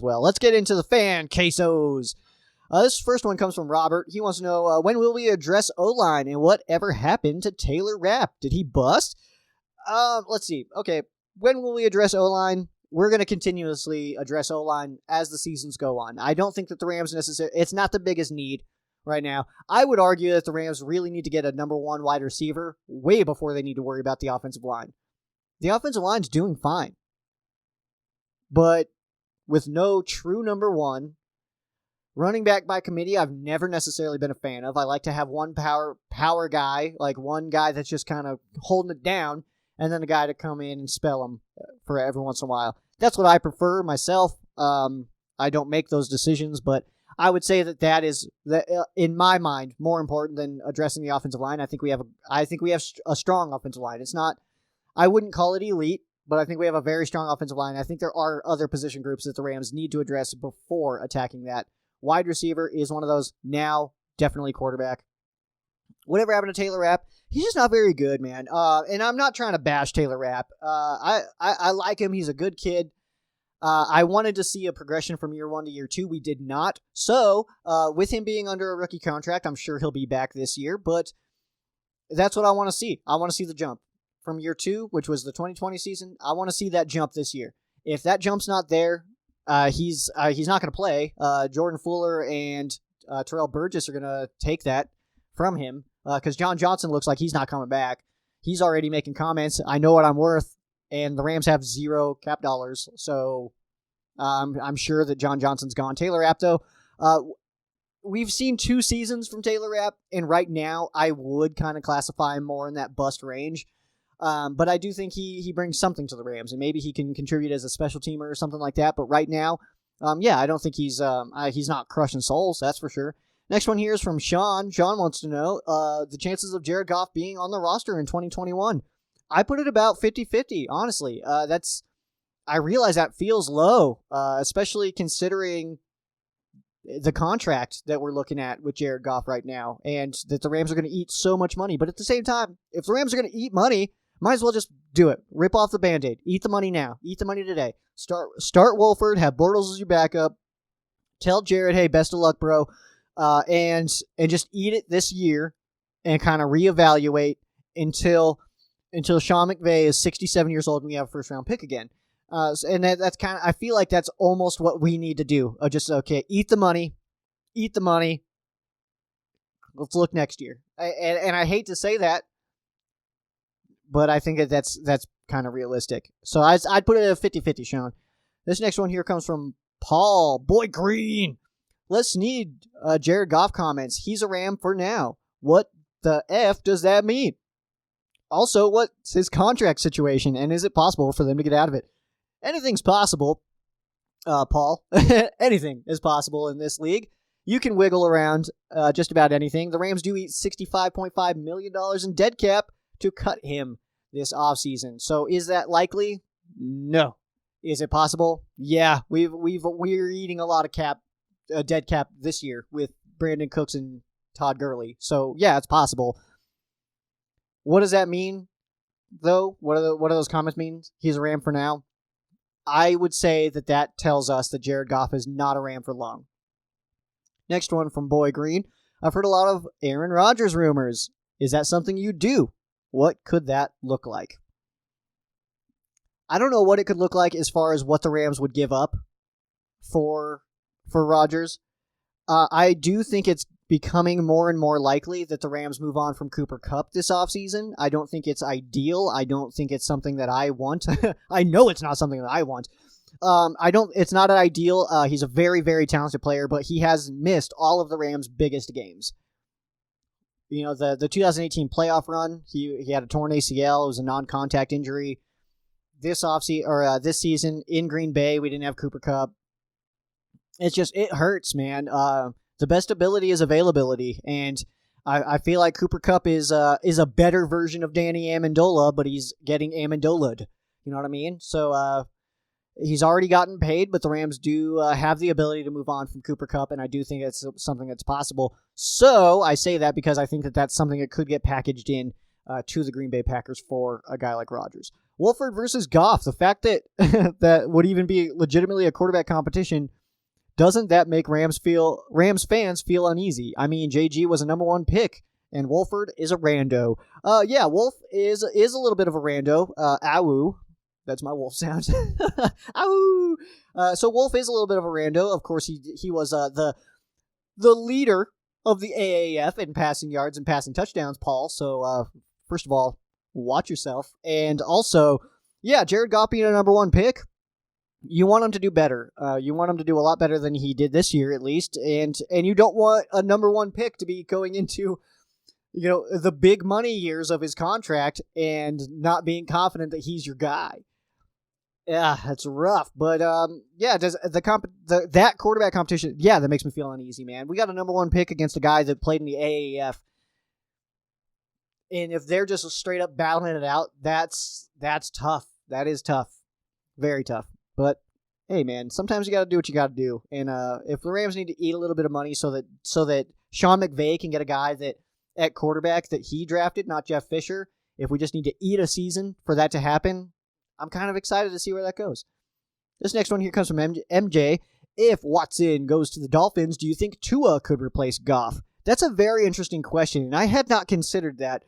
well. Let's get into the fan Quesos. This first one comes from Robert. He wants to know, when will we address O-line and whatever happened to Taylor Rapp? Did he bust? Let's see. Okay, when will we address O-line? We're going to continuously address O-line as the seasons go on. I don't think that the Rams it's not the biggest need right now. I would argue that the Rams really need to get a number one wide receiver way before they need to worry about the offensive line. The offensive line's doing fine. But with no true number one, running back by committee, I've never necessarily been a fan of. I like to have one power guy, like one guy that's just kind of holding it down, and then a guy to come in and spell them for every once in a while. That's what I prefer myself. I don't make those decisions, but I would say that is, in my mind, more important than addressing the offensive line. I think we have a strong offensive line. It's not, I wouldn't call it elite, but I think we have a very strong offensive line. I think there are other position groups that the Rams need to address before attacking that. Wide receiver is one of those. Now, definitely quarterback. Whatever happened to Taylor Rapp? He's just not very good, man. And I'm not trying to bash Taylor Rapp. I like him. He's a good kid. I wanted to see a progression from year 1 to year 2. We did not. So, with him being under a rookie contract, I'm sure he'll be back this year. But that's what I want to see. I want to see the jump from year 2, which was the 2020 season. I want to see that jump this year. If that jump's not there, he's not going to play. Jordan Fuller and Terrell Burgess are going to take that from him because John Johnson looks like he's not coming back. He's already making comments. I know what I'm worth, and the Rams have zero cap dollars, so I'm sure that John Johnson's gone. Taylor Rapp, though, we've seen 2 seasons from Taylor Rapp, and right now I would kind of classify him more in that bust range. But I do think he brings something to the Rams, and maybe he can contribute as a special teamer or something like that. But right now, I don't think he's not crushing souls, that's for sure. Next one here is from Sean. Sean wants to know the chances of Jared Goff being on the roster in 2021. I put it about 50-50, honestly. I realize that feels low, especially considering the contract that we're looking at with Jared Goff right now, and that the Rams are going to eat so much money. But at the same time, if the Rams are going to eat money, might as well just do it. Rip off the Band-Aid. Eat the money now. Eat the money today. Start Wolford. Have Bortles as your backup. Tell Jared, hey, best of luck, bro. And just eat it this year and kind of reevaluate until Sean McVay is 67 years old and we have a first-round pick again. And that's kind of, I feel like that's almost what we need to do. Eat the money. Let's look next year. And I hate to say that, but I think that's kind of realistic. So I'd put it at 50-50, Sean. This next one here comes from Paul Boy Green. Let's need Jared Goff comments. He's a Ram for now. What the F does that mean? Also, what's his contract situation, and is it possible for them to get out of it? Anything's possible, Paul. Anything is possible in this league. You can wiggle around just about anything. The Rams do eat $65.5 million in dead cap to cut him this offseason. So is that likely? No. Is it possible? Yeah. We're eating a lot of dead cap this year with Brandon Cooks and Todd Gurley. So yeah, it's possible. What does that mean, though? What do those comments mean? He's a Ram for now. I would say that tells us that Jared Goff is not a Ram for long. Next one from Boy Green. I've heard a lot of Aaron Rodgers rumors. Is that something you do? What could that look like? I don't know what it could look like as far as what the Rams would give up for Rodgers. I do think it's becoming more and more likely that the Rams move on from Cooper Kupp this offseason. I don't think it's ideal. I don't think it's something that I want. I know it's not something that I want. It's not an ideal. He's a very, very talented player, but he has missed all of the Rams' biggest games. You know, the 2018 playoff run, he had a torn ACL. It was a non-contact injury. This season in Green Bay, we didn't have Cooper Kupp. It hurts, man. The best ability is availability, and I feel like Cooper Kupp is a better version of Danny Amendola, but he's getting Amendola'd. You know what I mean? So he's already gotten paid, but the Rams do have the ability to move on from Cooper Kupp, and I do think it's something that's possible. So I say that because I think that's something that could get packaged in to the Green Bay Packers for a guy like Rodgers. Wolford versus Goff. The fact that that would even be legitimately a quarterback competition, doesn't that make Rams fans feel uneasy? I mean, JG was a number 1 pick, and Wolford is a rando. Yeah, Wolf is a little bit of a rando. Ow. That's my wolf sound. Ow. So Wolf is a little bit of a rando. Of course, he was the leader of the AAF in passing yards and passing touchdowns, Paul. So first of all, watch yourself. And also, yeah, Jared Goff being a number 1 pick, you want him to do better. You want him to do a lot better than he did this year, at least. And you don't want a number 1 pick to be going into, the big money years of his contract and not being confident that he's your guy. Yeah, that's rough. But yeah, does that quarterback competition? Yeah, that makes me feel uneasy, man. We got a number 1 pick against a guy that played in the AAF, and if they're just straight up battling it out, that's tough. That is tough, very tough. But hey, man, sometimes you got to do what you got to do. And if the Rams need to eat a little bit of money so that Sean McVay can get a guy that at quarterback that he drafted, not Jeff Fisher, if we just need to eat a season for that to happen, I'm kind of excited to see where that goes. This next one here comes from MJ. If Watson goes to the Dolphins, do you think Tua could replace Goff? That's a very interesting question, and I had not considered that,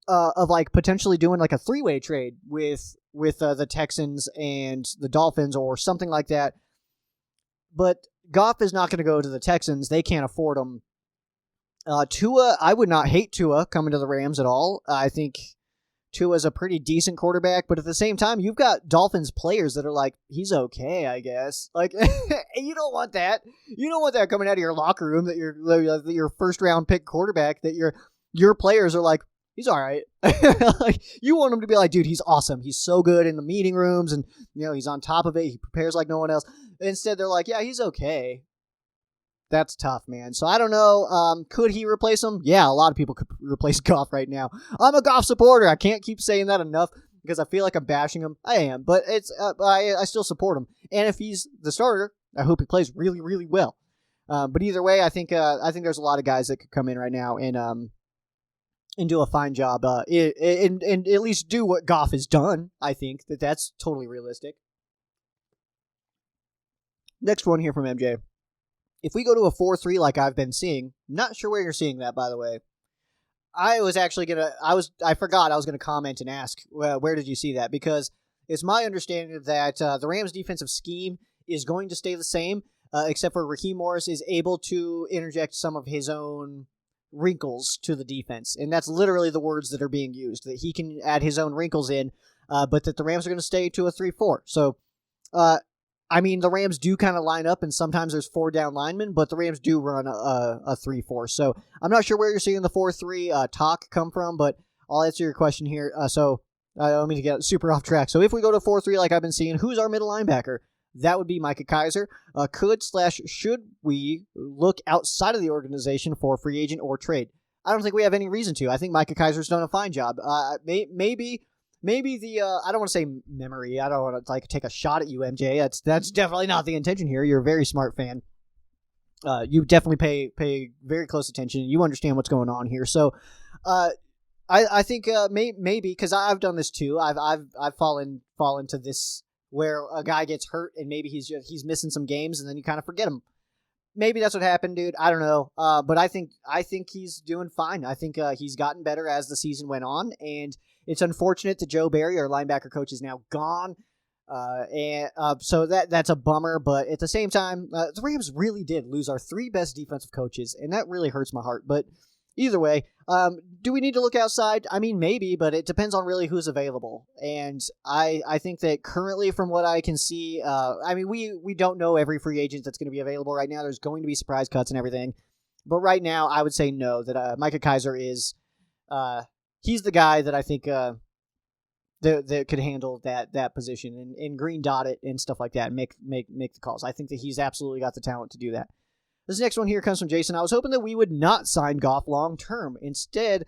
of like potentially doing like a 3-way trade with the Texans and the Dolphins or something like that. But Goff is not going to go to the Texans. They can't afford him. Tua, I would not hate Tua coming to the Rams at all. I think Tua's a pretty decent quarterback, but at the same time, you've got Dolphins players that are like, he's okay, I guess. Like, you don't want that. You don't want that coming out of your locker room, that your first round pick quarterback, that your players are like, he's all right. Like, you want him to be like, dude, he's awesome. He's so good in the meeting rooms, and he's on top of it. He prepares like no one else. Instead, they're like, yeah, he's okay. That's tough, man. So I don't know. Could he replace him? Yeah, a lot of people could replace Goff right now. I'm a Goff supporter. I can't keep saying that enough because I feel like I'm bashing him. I am, but it's I still support him. And if he's the starter, I hope he plays really, really well. But either way, I think there's a lot of guys that could come in right now and do a fine job. And at least do what Goff has done. I think that's totally realistic. Next one here from MJ. If we go to a 4-3 like I've been seeing, not sure where you're seeing that, by the way. I forgot I was going to comment and ask, where did you see that? Because it's my understanding that the Rams' defensive scheme is going to stay the same, except for Raheem Morris is able to interject some of his own wrinkles to the defense. And that's literally the words that are being used, that he can add his own wrinkles in, but that the Rams are going to stay to a 3-4. So, I mean, the Rams do kind of line up, and sometimes there's 4 down linemen, but the Rams do run a 3-4. So I'm not sure where you're seeing the 4-3 talk come from, but I'll answer your question here. So I don't mean to get super off track. So if we go to 4-3 like I've been seeing, who's our middle linebacker? That would be Micah Kaiser. Should we look outside of the organization for free agent or trade? I don't think we have any reason to. I think Micah Kaiser's done a fine job. Maybe the I don't want to say memory. I don't want to take a shot at you, MJ. That's definitely not the intention here. You're a very smart fan. You definitely pay very close attention. You understand what's going on here. So, I think maybe because I've done this too. I've fallen to this where a guy gets hurt and maybe he's missing some games and then you kind of forget him. Maybe that's what happened, dude. I don't know. But I think he's doing fine. I think he's gotten better as the season went on, and it's unfortunate that Joe Barry, our linebacker coach, is now gone. So that's a bummer. But at the same time, the Rams really did lose our 3 best defensive coaches, and that really hurts my heart. But either way, do we need to look outside? I mean, maybe, but it depends on really who's available. And I think that currently, from what I can see, I mean, we don't know every free agent that's going to be available right now. There's going to be surprise cuts and everything. But right now, I would say no, that Micah Kaiser is he's the guy that I think that could handle that position and green dot it and stuff like that and make the calls. I think that he's absolutely got the talent to do that. This next one here comes from Jason. I was hoping that we would not sign Goff long term. Instead,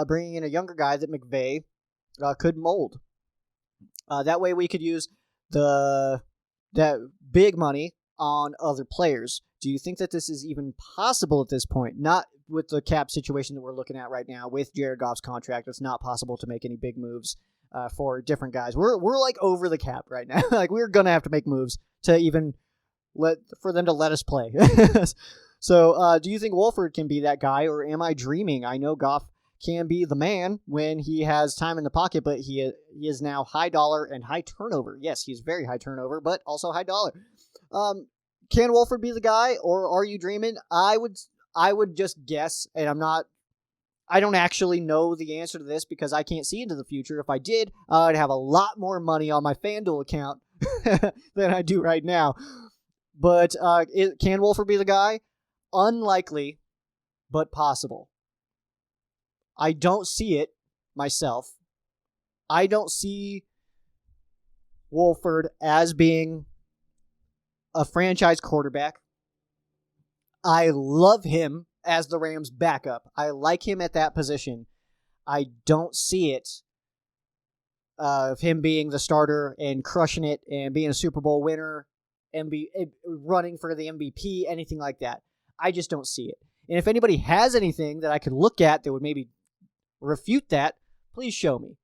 bringing in a younger guy that McVay could mold. That way we could use that big money on other players. Do you think that this is even possible at this point? Not with the cap situation that we're looking at right now with Jared Goff's contract. It's not possible to make any big moves for different guys. We're like over the cap right now. Like we're gonna have to make moves to even for them to let us play. So, do you think Wolford can be that guy, or am I dreaming? I know Goff can be the man when he has time in the pocket, but he is now high dollar and high turnover. Yes, he's very high turnover, but also high dollar. Can Wolford be the guy, or are you dreaming? I would just guess, and I don't actually know the answer to this because I can't see into the future. If I did, I'd have a lot more money on my FanDuel account than I do right now. But can Wolford be the guy? Unlikely, but possible. I don't see it myself. I don't see Wolford as being a franchise quarterback. I love him as the Rams' backup. I like him at that position. I don't see it of him being the starter and crushing it and being a Super Bowl winner, running for the MVP, anything like that. I just don't see it. And if anybody has anything that I could look at that would maybe refute that, please show me.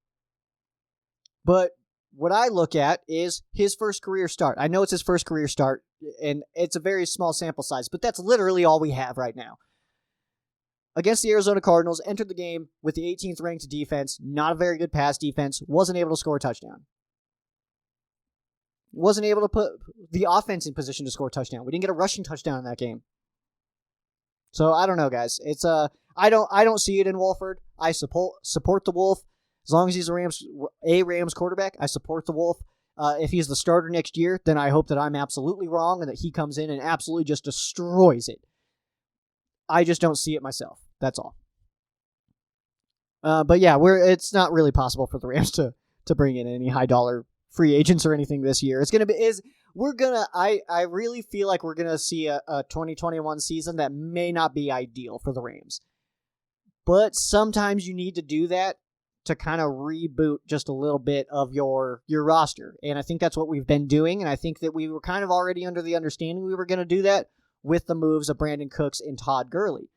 But what I look at is his first career start. I know it's his first career start, and it's a very small sample size, but that's literally all we have right now. Against the Arizona Cardinals, entered the game with the 18th ranked defense, not a very good pass defense, wasn't able to score a touchdown. Wasn't able to put the offense in position to score a touchdown. We didn't get a rushing touchdown in that game. So I don't know, guys. It's I don't see it in Wolford. I support the Wolf. As long as he's a Rams quarterback, I support the Wolf. If he's the starter next year, then I hope that I'm absolutely wrong and that he comes in and absolutely just destroys it. I just don't see it myself. That's all. But yeah, it's not really possible for the Rams to bring in any high dollar free agents or anything this year. I really feel like we're gonna see a 2021 season that may not be ideal for the Rams. But sometimes you need to do that to kind of reboot just a little bit of your roster. And I think that's what we've been doing. And I think that we were kind of already under the understanding we were going to do that with the moves of Brandon Cooks and Todd Gurley.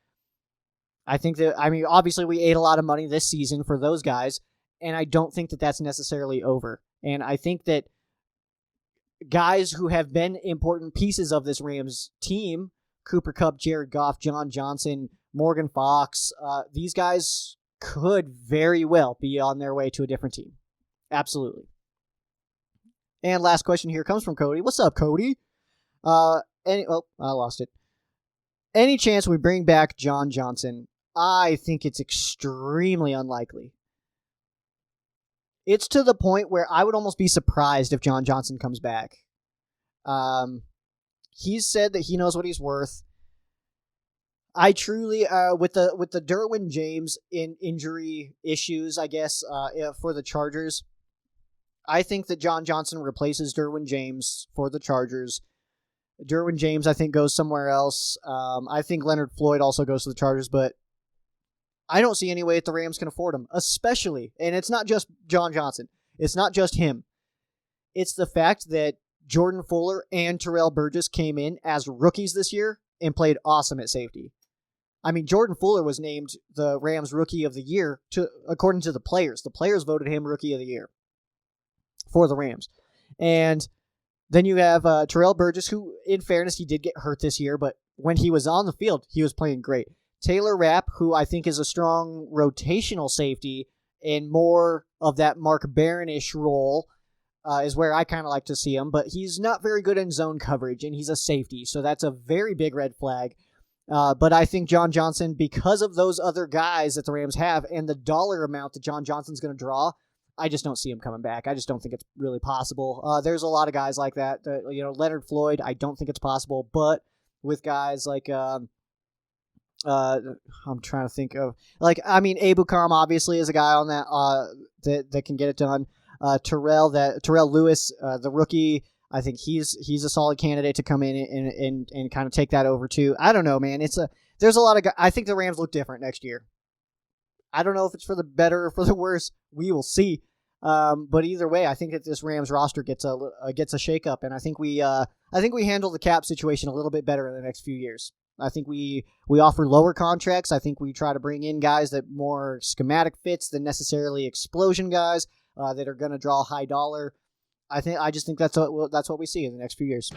Obviously we ate a lot of money this season for those guys, and I don't think that that's necessarily over. And I think that guys who have been important pieces of this Rams team, Cooper Kupp, Jared Goff, John Johnson, Morgan Fox, these guys could very well be on their way to a different team. Absolutely. And last question here comes from Cody. What's up, Cody? I lost it. Any chance we bring back John Johnson? I think it's extremely unlikely. It's to the point where I would almost be surprised if John Johnson comes back. He's said that he knows what he's worth. I truly, with the Derwin James injury issues, I guess, for the Chargers, I think that John Johnson replaces Derwin James for the Chargers. Derwin James, I think, goes somewhere else. I think Leonard Floyd also goes to the Chargers, but I don't see any way that the Rams can afford him, especially, and it's not just John Johnson. It's not just him. It's the fact that Jordan Fuller and Terrell Burgess came in as rookies this year and played awesome at safety. I mean, Jordan Fuller was named the Rams Rookie of the Year according to the players. The players voted him Rookie of the Year for the Rams. And then you have Terrell Burgess, who, in fairness, he did get hurt this year, but when he was on the field, he was playing great. Taylor Rapp, who I think is a strong rotational safety and more of that Mark Barron-ish role, is where I kind of like to see him, but he's not very good in zone coverage, and he's a safety, so that's a very big red flag. But I think John Johnson, because of those other guys that the Rams have and the dollar amount that John Johnson's going to draw, I just don't see him coming back. I just don't think it's really possible. There's a lot of guys like that. Leonard Floyd, I don't think it's possible, but with guys like, I'm trying to think of, Ebukam obviously is a guy on that can get it done. Terrell Lewis, the rookie, I think he's a solid candidate to come in and kind of take that over too. I don't know, man. There's a lot of guys. I think the Rams look different next year. I don't know if it's for the better or for the worse. We will see. But either way, I think that this Rams roster gets a shakeup, and I think I think we handle the cap situation a little bit better in the next few years. I think we offer lower contracts. I think we try to bring in guys that more schematic fits than necessarily explosion guys that are going to draw high dollar. I just think that's what we see in the next few years.